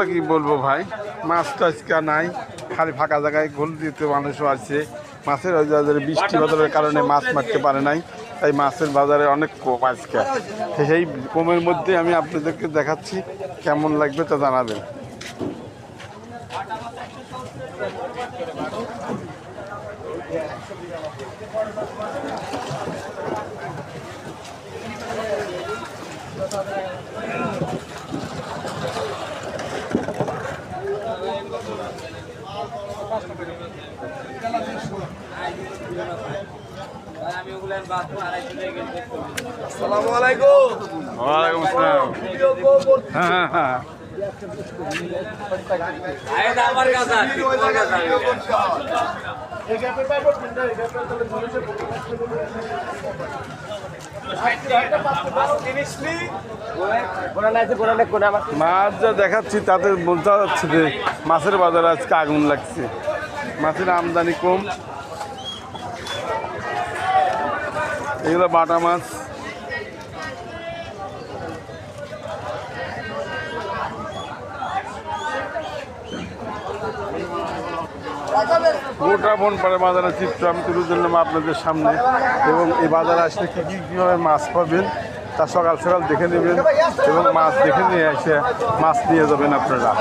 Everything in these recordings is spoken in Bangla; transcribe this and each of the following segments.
কি বলবো ভাই, মাছ তো আজকে নাই, খালি ফাঁকা জায়গায় গোল দিতে মানুষও আছে। মাছের ওই বাজারে বৃষ্টি বাদলের কারণে মাছ মারতে পারে নাই, তাই মাছের বাজারে অনেক কম আজকে। সেই কমের মধ্যে আমি আপনাদেরকে দেখাচ্ছি, কেমন লাগবে তা জানাবেন। আসসালামু আলাইকুম। ওয়ালাইকুম আসসালাম। হ্যাঁ হ্যাঁ মাছ যা দেখাচ্ছি তাতে বলতে যাচ্ছে যে মাছের বাজারে আজকে আগুন লাগছে, মাছের আমদানি কম। এগুলো বাটা মাছ, গোটা বনপাড়া বাজারের চিত্র আমি তুলে ধরলাম আপনাদের সামনে। এবং এই বাজারে আসলে কীভাবে মাছ পাবেন তা সকাল সকাল দেখে নেবেন, এবং মাছ দেখে নিয়ে এসে মাছ নিয়ে যাবেন আপনারা।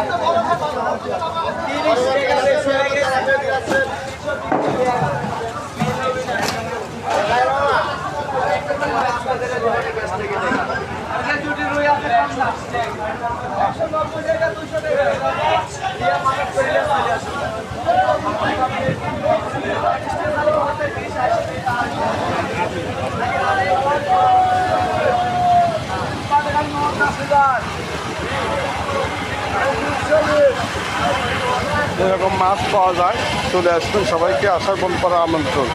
এরকম মাছ পাওয়া যায়, চলে আসবেন, সবাইকে আসার বনপাড়া আমন্ত্রণ।